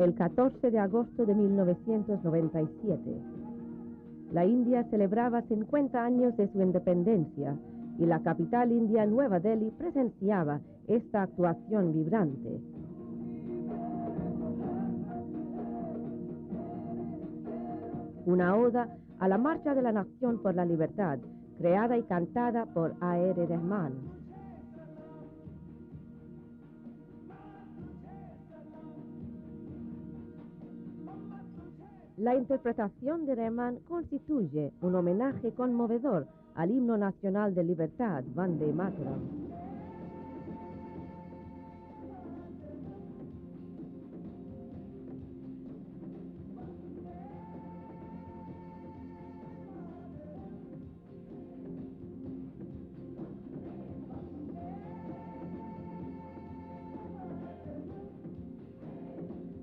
el 14 de agosto de 1997. La India celebraba 50 años de su independencia y la capital india, Nueva Delhi, presenciaba esta actuación vibrante. Una oda a la Marcha de la Nación por la Libertad, creada y cantada por A.R. Rahman. La interpretación de Rahman constituye un homenaje conmovedor al himno nacional de libertad, Vande Mataram.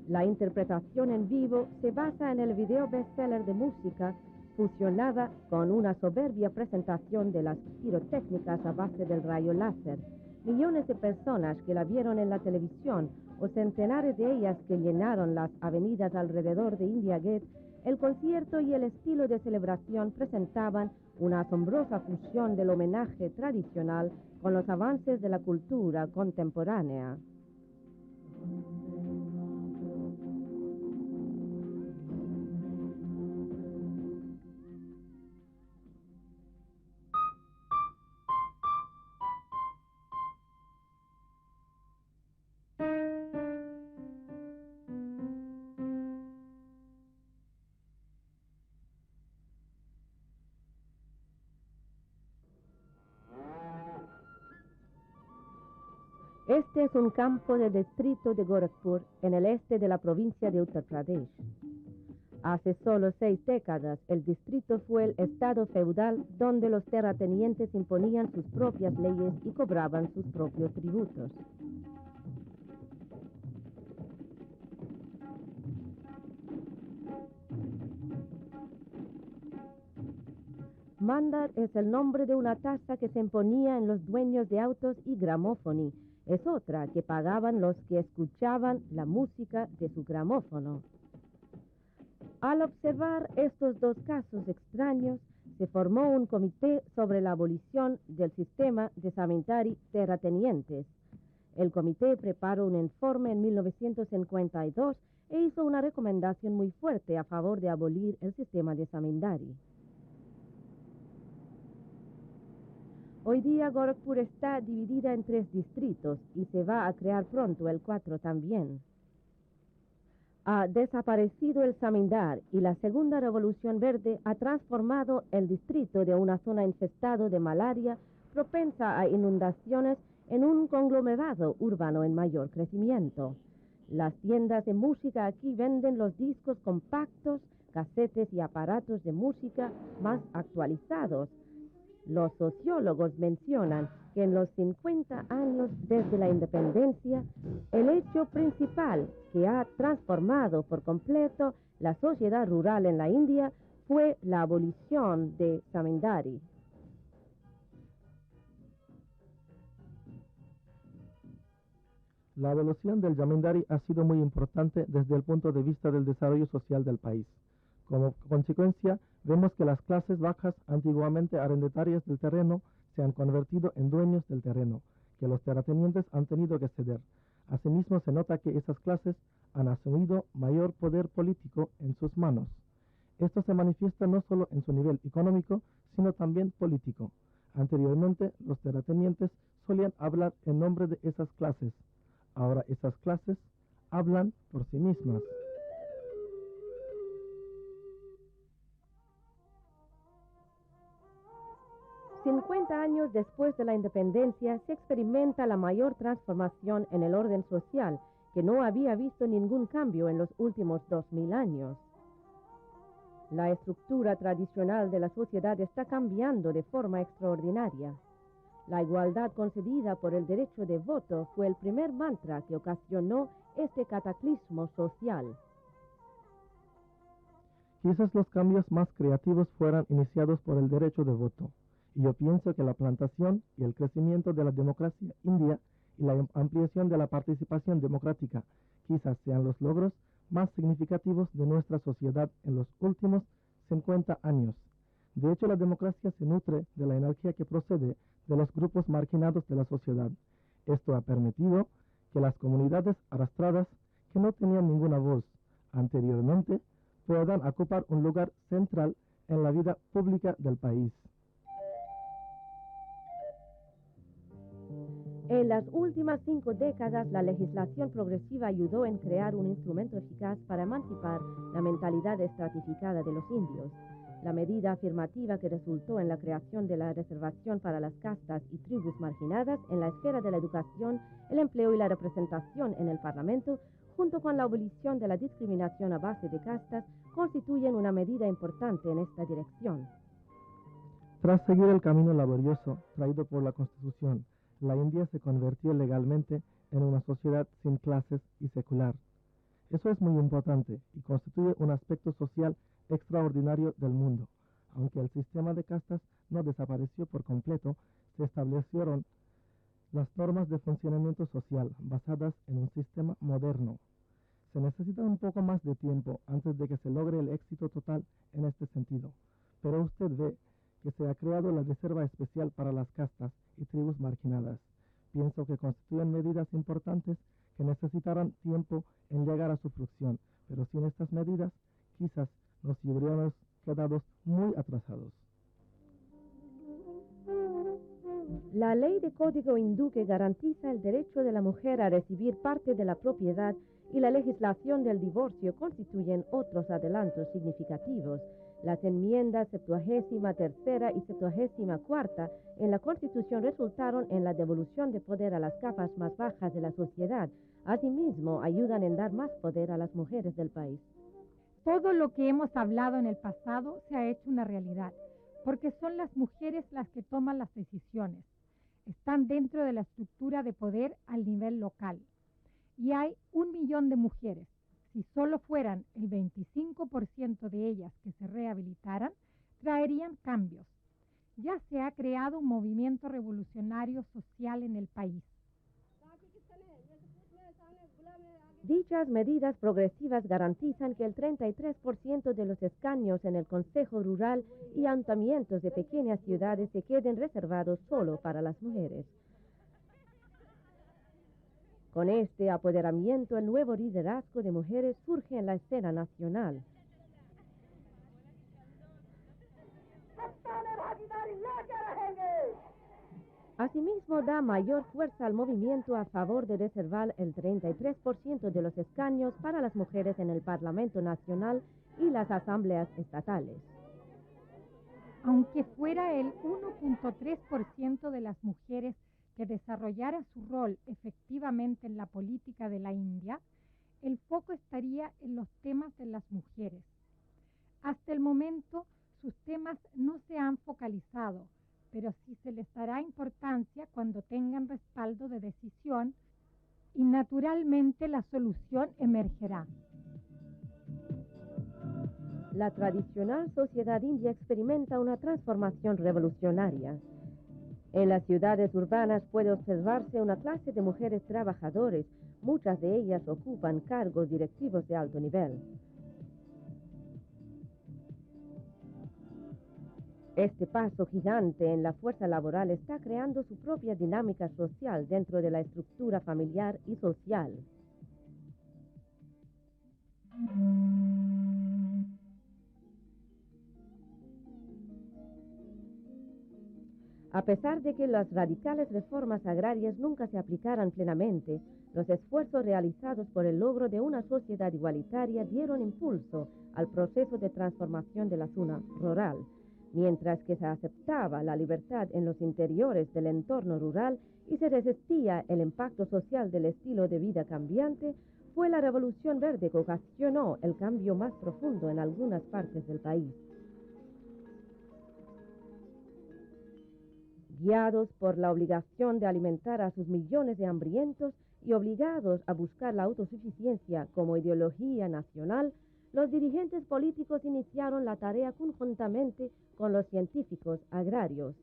La interpretación en vivo se basa en el video bestseller de música fusionada con una soberbia presentación de las pirotécnicas a base del rayo láser. Millones de personas que la vieron en la televisión o centenares de ellas que llenaron las avenidas alrededor de India Gate, el concierto y el estilo de celebración presentaban una asombrosa fusión del homenaje tradicional con los avances de la cultura contemporánea. Este es un campo del distrito de Gorakhpur, en el este de la provincia de Uttar Pradesh. Hace solo 6 décadas, el distrito fue el estado feudal donde los terratenientes imponían sus propias leyes y cobraban sus propios tributos. Mandar es el nombre de una tasa que se imponía en los dueños de autos y gramófoni. Es otra que pagaban los que escuchaban la música de su gramófono. Al observar estos dos casos extraños, se formó un comité sobre la abolición del sistema de zamindari terratenientes. El comité preparó un informe en 1952 e hizo una recomendación muy fuerte a favor de abolir el sistema de zamindari. Hoy día Gorakhpur está dividida en 3 distritos y se va a crear pronto el 4 también. Ha desaparecido el zamindar y la segunda revolución verde ha transformado el distrito de una zona infestada de malaria propensa a inundaciones en un conglomerado urbano en mayor crecimiento. Las tiendas de música aquí venden los discos compactos, casetes y aparatos de música más actualizados. Los sociólogos mencionan que en los 50 años desde la independencia, el hecho principal que ha transformado por completo la sociedad rural en la India fue la abolición de zamindari. La abolición del zamindari ha sido muy importante desde el punto de vista del desarrollo social del país. Como consecuencia, vemos que las clases bajas, antiguamente arrendatarias del terreno, se han convertido en dueños del terreno, que los terratenientes han tenido que ceder. Asimismo, se nota que esas clases han asumido mayor poder político en sus manos. Esto se manifiesta no solo en su nivel económico, sino también político. Anteriormente, los terratenientes solían hablar en nombre de esas clases. Ahora esas clases hablan por sí mismas. Años después de la independencia, se experimenta la mayor transformación en el orden social, que no había visto ningún cambio en los últimos 2000 años. La estructura tradicional de la sociedad está cambiando de forma extraordinaria. La igualdad concedida por el derecho de voto fue el primer mantra que ocasionó este cataclismo social. Quizás los cambios más creativos fueran iniciados por el derecho de voto. Y yo pienso que la plantación y el crecimiento de la democracia india y la ampliación de la participación democrática quizás sean los logros más significativos de nuestra sociedad en los últimos 50 años. De hecho, la democracia se nutre de la energía que procede de los grupos marginados de la sociedad. Esto ha permitido que las comunidades arrastradas, que no tenían ninguna voz anteriormente, puedan ocupar un lugar central en la vida pública del país. En las últimas 5 décadas, la legislación progresiva ayudó en crear un instrumento eficaz para emancipar la mentalidad estratificada de los indios. La medida afirmativa que resultó en la creación de la reservación para las castas y tribus marginadas en la esfera de la educación, el empleo y la representación en el Parlamento, junto con la abolición de la discriminación a base de castas, constituyen una medida importante en esta dirección. Tras seguir el camino laborioso traído por la Constitución, la India se convirtió legalmente en una sociedad sin clases y secular. Eso es muy importante y constituye un aspecto social extraordinario del mundo. Aunque el sistema de castas no desapareció por completo, se establecieron las normas de funcionamiento social basadas en un sistema moderno. Se necesita un poco más de tiempo antes de que se logre el éxito total en este sentido, pero usted ve que se ha creado la Reserva Especial para las Castas y Tribus Marginadas. Pienso que constituyen medidas importantes que necesitarán tiempo en llegar a su fruición, pero sin estas medidas quizás nos hubiéramos quedado muy atrasados. La ley de código hindú que garantiza el derecho de la mujer a recibir parte de la propiedad y la legislación del divorcio constituyen otros adelantos significativos. Las enmiendas 73ª y 74ª en la Constitución resultaron en la devolución de poder a las capas más bajas de la sociedad. Asimismo, ayudan en dar más poder a las mujeres del país. Todo lo que hemos hablado en el pasado se ha hecho una realidad, porque son las mujeres las que toman las decisiones. Están dentro de la estructura de poder al nivel local. Y hay 1 millón de mujeres. Si solo fueran el 25% de ellas que se rehabilitaran, traerían cambios. Ya se ha creado un movimiento revolucionario social en el país. Dichas medidas progresivas garantizan que el 33% de los escaños en el Consejo Rural y ayuntamientos de pequeñas ciudades se queden reservados solo para las mujeres. Con este apoderamiento, el nuevo liderazgo de mujeres surge en la escena nacional. Asimismo, da mayor fuerza al movimiento a favor de reservar el 33% de los escaños para las mujeres en el Parlamento Nacional y las asambleas estatales. Aunque fuera el 1.3% de las mujeres que desarrollara su rol efectivamente en la política de la India, el foco estaría en los temas de las mujeres. Hasta el momento, sus temas no se han focalizado, pero sí se les dará importancia cuando tengan respaldo de decisión y naturalmente la solución emergerá. La tradicional sociedad india experimenta una transformación revolucionaria. En las ciudades urbanas puede observarse una clase de mujeres trabajadoras, muchas de ellas ocupan cargos directivos de alto nivel. Este paso gigante en la fuerza laboral está creando su propia dinámica social dentro de la estructura familiar y social. A pesar de que las radicales reformas agrarias nunca se aplicaran plenamente, los esfuerzos realizados por el logro de una sociedad igualitaria dieron impulso al proceso de transformación de la zona rural. Mientras que se aceptaba la libertad en los interiores del entorno rural y se resistía el impacto social del estilo de vida cambiante, fue la Revolución Verde que ocasionó el cambio más profundo en algunas partes del país. Guiados por la obligación de alimentar a sus millones de hambrientos y obligados a buscar la autosuficiencia como ideología nacional, los dirigentes políticos iniciaron la tarea conjuntamente con los científicos agrarios.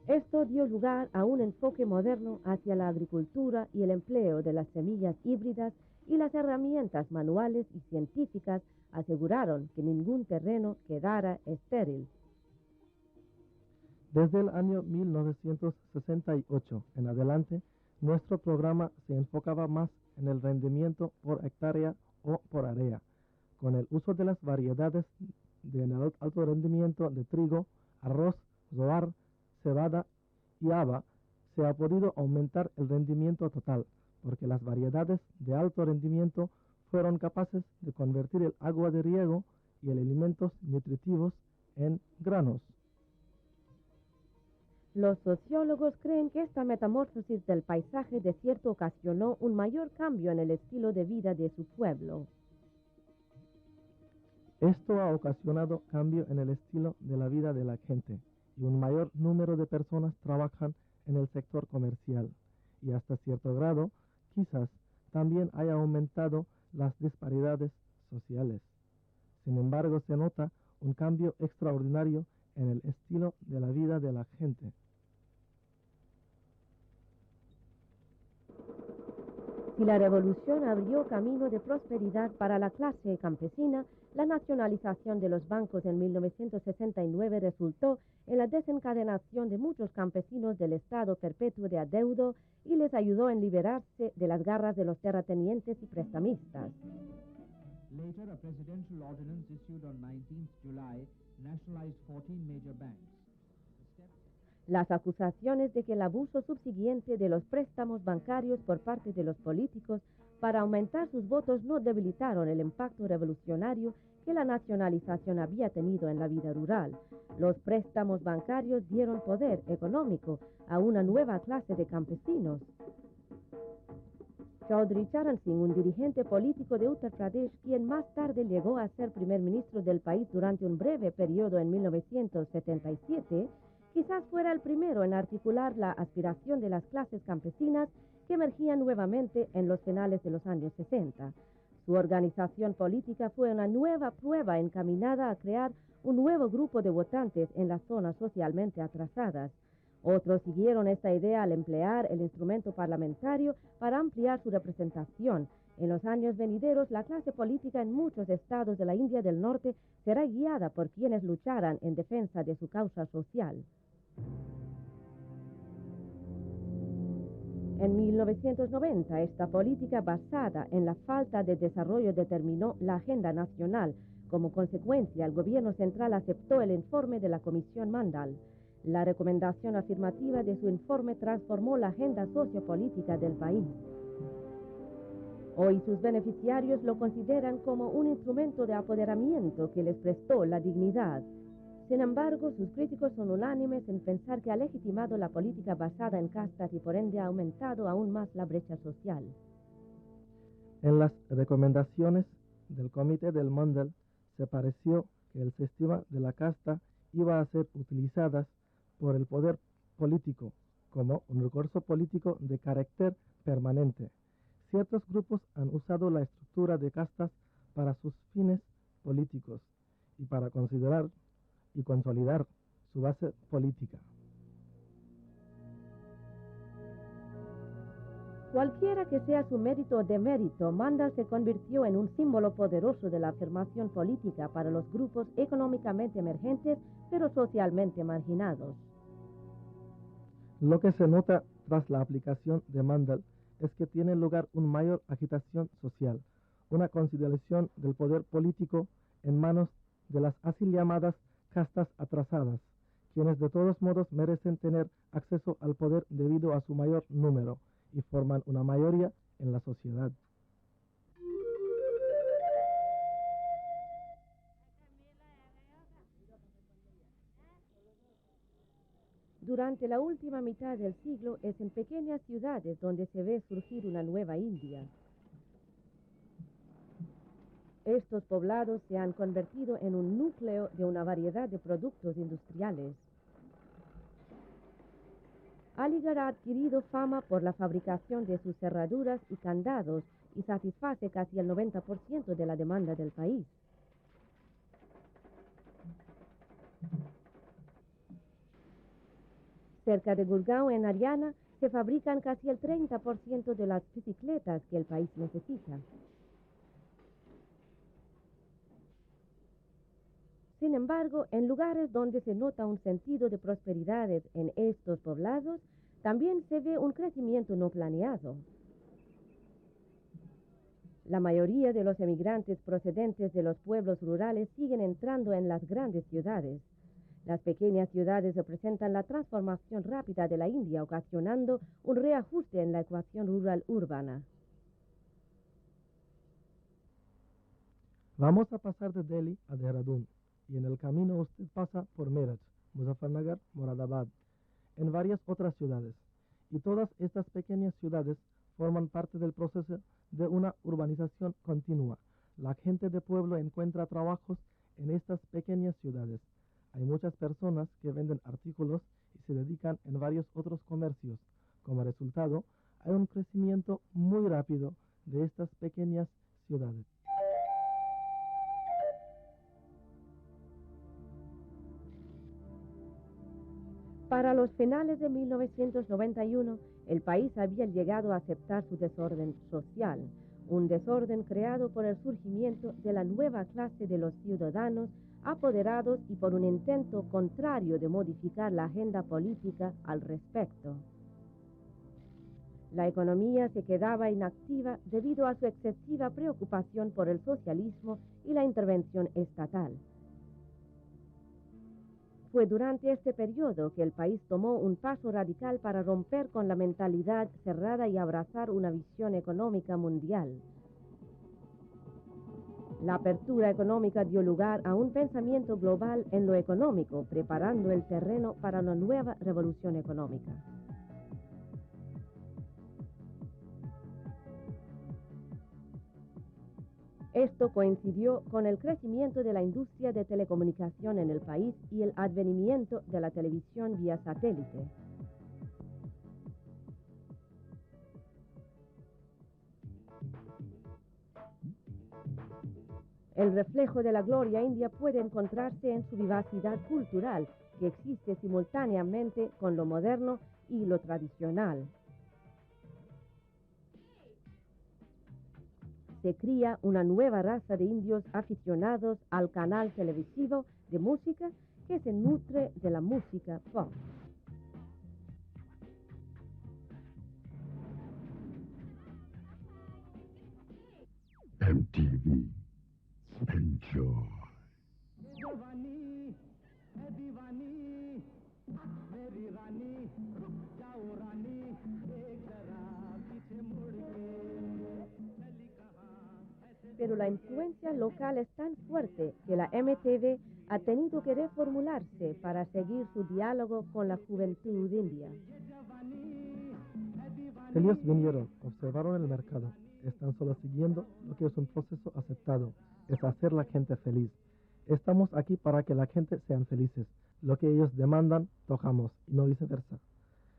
Esto dio lugar a un enfoque moderno hacia la agricultura y el empleo de las semillas híbridas, y las herramientas manuales y científicas aseguraron que ningún terreno quedara estéril. Desde el año 1968 en adelante, nuestro programa se enfocaba más en el rendimiento por hectárea o por área, con el uso de las variedades de alto rendimiento de trigo, arroz, zoar, cebada y haba. Se ha podido aumentar el rendimiento total, porque las variedades de alto rendimiento fueron capaces de convertir el agua de riego y el alimentos nutritivos en granos. Los sociólogos creen que esta metamorfosis del paisaje desierto ocasionó un mayor cambio en el estilo de vida de su pueblo. Esto ha ocasionado cambio en el estilo de la vida de la gente, y un mayor número de personas trabajan en el sector comercial, y hasta cierto grado, quizás también haya aumentado las disparidades sociales. Sin embargo, se nota un cambio extraordinario en el estilo de la vida de la gente. Si la revolución abrió camino de prosperidad para la clase campesina, la nacionalización de los bancos en 1969 resultó en la desencadenación de muchos campesinos del estado perpetuo de adeudo y les ayudó en liberarse de las garras de los terratenientes y prestamistas. Later, a presidential ordinance issued on 19th July nationalized 14 major banks. Las acusaciones de que el abuso subsiguiente de los préstamos bancarios por parte de los políticos para aumentar sus votos no debilitaron el impacto revolucionario que la nacionalización había tenido en la vida rural. Los préstamos bancarios dieron poder económico a una nueva clase de campesinos. Chaudhry Charan Singh, un dirigente político de Uttar Pradesh, quien más tarde llegó a ser primer ministro del país durante un breve periodo en 1977, quizás fuera el primero en articular la aspiración de las clases campesinas que emergían nuevamente en los finales de los años 60. Su organización política fue una nueva prueba encaminada a crear un nuevo grupo de votantes en las zonas socialmente atrasadas. Otros siguieron esta idea al emplear el instrumento parlamentario para ampliar su representación. En los años venideros, la clase política en muchos estados de la India del Norte será guiada por quienes lucharan en defensa de su causa social. En 1990, esta política basada en la falta de desarrollo determinó la agenda nacional. Como consecuencia, el gobierno central aceptó el informe de la Comisión Mandal. La recomendación afirmativa de su informe transformó la agenda sociopolítica del país. Hoy sus beneficiarios lo consideran como un instrumento de apoderamiento que les prestó la dignidad. Sin embargo, sus críticos son unánimes en pensar que ha legitimado la política basada en castas y por ende ha aumentado aún más la brecha social. En las recomendaciones del Comité del Mandal se pareció que el sistema de la casta iba a ser utilizadas por el poder político como un recurso político de carácter permanente. Ciertos grupos han usado la estructura de castas para sus fines políticos y para considerar y consolidar su base política. Cualquiera que sea su mérito o demérito, Mandal se convirtió en un símbolo poderoso de la afirmación política para los grupos económicamente emergentes, pero socialmente marginados. Lo que se nota tras la aplicación de Mandal es que tiene lugar una mayor agitación social, una consideración del poder político en manos de las así llamadas castas atrasadas, quienes de todos modos merecen tener acceso al poder debido a su mayor número y forman una mayoría en la sociedad. Durante la última mitad del siglo es en pequeñas ciudades donde se ve surgir una nueva India. Estos poblados se han convertido en un núcleo de una variedad de productos industriales. Aligarh ha adquirido fama por la fabricación de sus cerraduras y candados y satisface casi el 90% de la demanda del país. Cerca de Gurgaon, en Haryana, se fabrican casi el 30% de las bicicletas que el país necesita. Sin embargo, en lugares donde se nota un sentido de prosperidad en estos poblados, también se ve un crecimiento no planeado. La mayoría de los emigrantes procedentes de los pueblos rurales siguen entrando en las grandes ciudades. Las pequeñas ciudades representan la transformación rápida de la India, ocasionando un reajuste en la ecuación rural-urbana. Vamos a pasar de Delhi a Dehradun, y en el camino usted pasa por Meerut, Muzaffarnagar, Moradabad, en varias otras ciudades. Y todas estas pequeñas ciudades forman parte del proceso de una urbanización continua. La gente de pueblo encuentra trabajos en estas pequeñas ciudades. Hay muchas personas que venden artículos y se dedican en varios otros comercios. Como resultado, hay un crecimiento muy rápido de estas pequeñas ciudades. Para los finales de 1991, el país había llegado a aceptar su desorden social, un desorden creado por el surgimiento de la nueva clase de los ciudadanos apoderados y por un intento contrario de modificar la agenda política al respecto. La economía se quedaba inactiva debido a su excesiva preocupación por el socialismo y la intervención estatal. Fue durante este periodo que el país tomó un paso radical para romper con la mentalidad cerrada y abrazar una visión económica mundial. La apertura económica dio lugar a un pensamiento global en lo económico, preparando el terreno para una nueva revolución económica. Esto coincidió con el crecimiento de la industria de telecomunicación en el país y el advenimiento de la televisión vía satélite. El reflejo de la gloria india puede encontrarse en su vivacidad cultural, que existe simultáneamente con lo moderno y lo tradicional. Se cría una nueva raza de indios aficionados al canal televisivo de música que se nutre de la música pop. MTV. Enjoy. Pero la influencia local es tan fuerte que la MTV ha tenido que reformularse para seguir su diálogo con la juventud india. Ellos vinieron, observaron el mercado, están solo siguiendo lo que es un proceso aceptado, es hacer la gente feliz. Estamos aquí para que la gente sean felices. Lo que ellos demandan, tocamos, y no viceversa.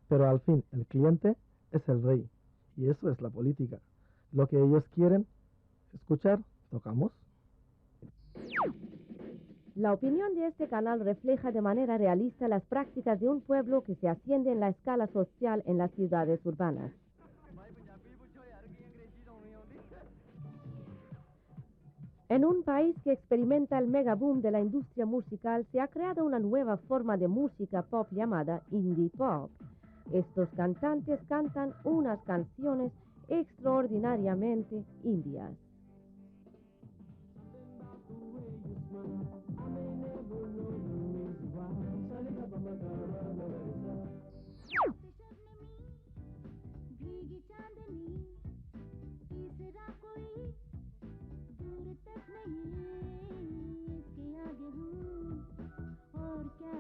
Pero al fin, el cliente es el rey, y eso es la política. Lo que ellos quieren escuchar, tocamos. La opinión de este canal refleja de manera realista las prácticas de un pueblo que se asciende en la escala social en las ciudades urbanas. En un país que experimenta el megaboom de la industria musical, se ha creado una nueva forma de música pop llamada indie pop. Estos cantantes cantan unas canciones extraordinariamente indias.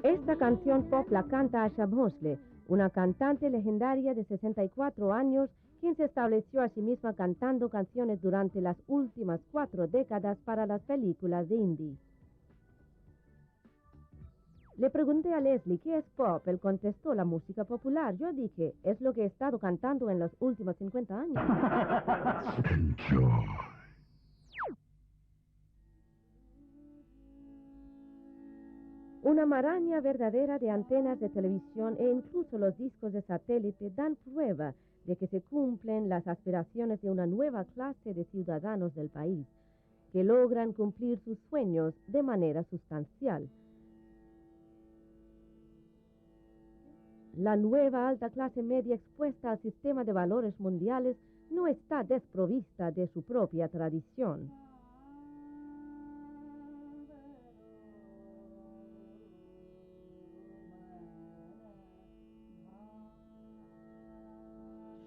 Esta canción pop la canta Asha Bhosle, una cantante legendaria de 64 años, quien se estableció a sí misma cantando canciones durante las últimas 4 décadas para las películas de indie. Le pregunté a Leslie qué es pop. Él contestó: la música popular. Yo dije: es lo que he estado cantando en los últimos 50 años. Enjoy. Una maraña verdadera de antenas de televisión e incluso los discos de satélite dan prueba de que se cumplen las aspiraciones de una nueva clase de ciudadanos del país, que logran cumplir sus sueños de manera sustancial. La nueva alta clase media expuesta al sistema de valores mundiales no está desprovista de su propia tradición.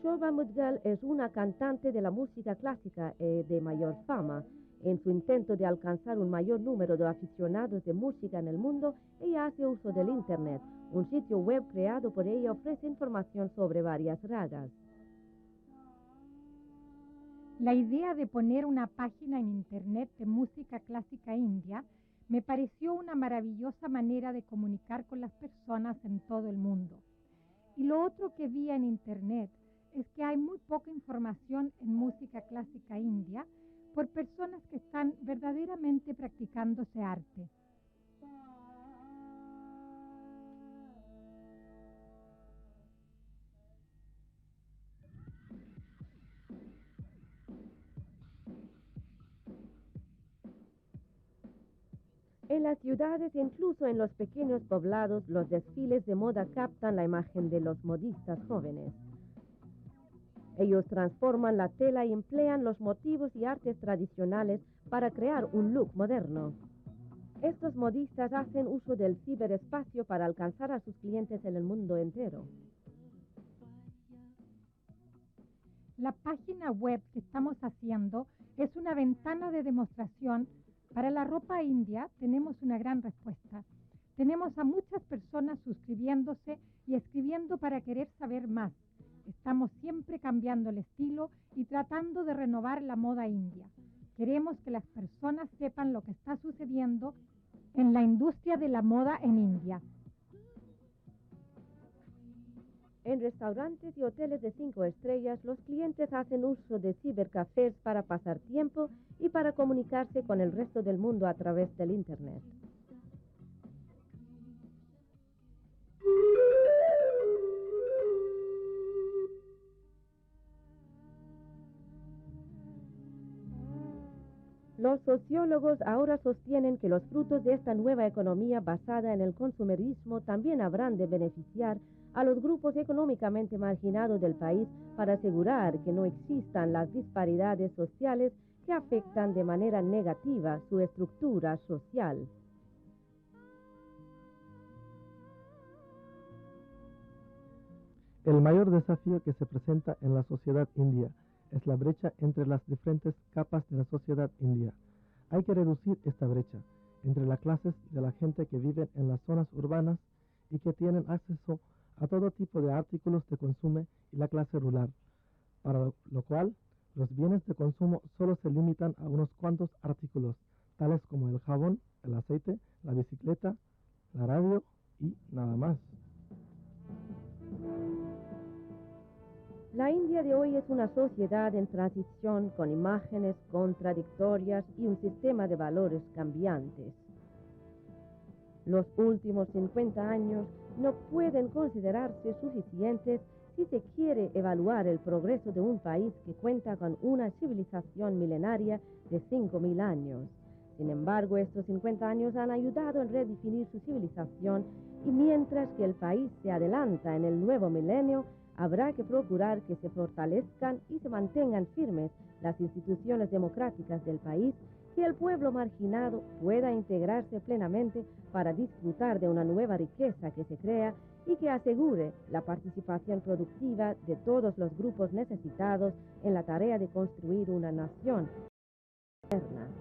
Shobha Mudgal es una cantante de la música clásica de mayor fama. En su intento de alcanzar un mayor número de aficionados de música en el mundo, ella hace uso del Internet. Un sitio web creado por ella ofrece información sobre varias ragas. La idea de poner una página en Internet de música clásica india me pareció una maravillosa manera de comunicar con las personas en todo el mundo. Y lo otro que vi en Internet es que hay muy poca información en música clásica india por personas que están verdaderamente practicando ese arte. En las ciudades e incluso en los pequeños poblados, los desfiles de moda captan la imagen de los modistas jóvenes. Ellos transforman la tela y emplean los motivos y artes tradicionales para crear un look moderno. Estos modistas hacen uso del ciberespacio para alcanzar a sus clientes en el mundo entero. La página web que estamos haciendo es una ventana de demostración. Para la ropa india tenemos una gran respuesta. Tenemos a muchas personas suscribiéndose y escribiendo para querer saber más. Estamos siempre cambiando el estilo y tratando de renovar la moda india. Queremos que las personas sepan lo que está sucediendo en la industria de la moda en India. En restaurantes y hoteles de 5 estrellas, los clientes hacen uso de cibercafés para pasar tiempo y para comunicarse con el resto del mundo a través del Internet. Los sociólogos ahora sostienen que los frutos de esta nueva economía basada en el consumerismo también habrán de beneficiar a los grupos económicamente marginados del país para asegurar que no existan las disparidades sociales que afectan de manera negativa su estructura social. El mayor desafío que se presenta en la sociedad india es la brecha entre las diferentes capas de la sociedad india. Hay que reducir esta brecha entre las clases de la gente que vive en las zonas urbanas y que tienen acceso a todo tipo de artículos de consumo y la clase rural, para lo cual los bienes de consumo solo se limitan a unos cuantos artículos, tales como el jabón, el aceite, la bicicleta, la radio y nada más. La India de hoy es una sociedad en transición con imágenes contradictorias y un sistema de valores cambiantes. Los últimos 50 años no pueden considerarse suficientes si se quiere evaluar el progreso de un país que cuenta con una civilización milenaria de 5.000 años. Sin embargo, estos 50 años han ayudado en redefinir su civilización y mientras que el país se adelanta en el nuevo milenio, habrá que procurar que se fortalezcan y se mantengan firmes las instituciones democráticas del país, que el pueblo marginado pueda integrarse plenamente para disfrutar de una nueva riqueza que se crea y que asegure la participación productiva de todos los grupos necesitados en la tarea de construir una nación moderna.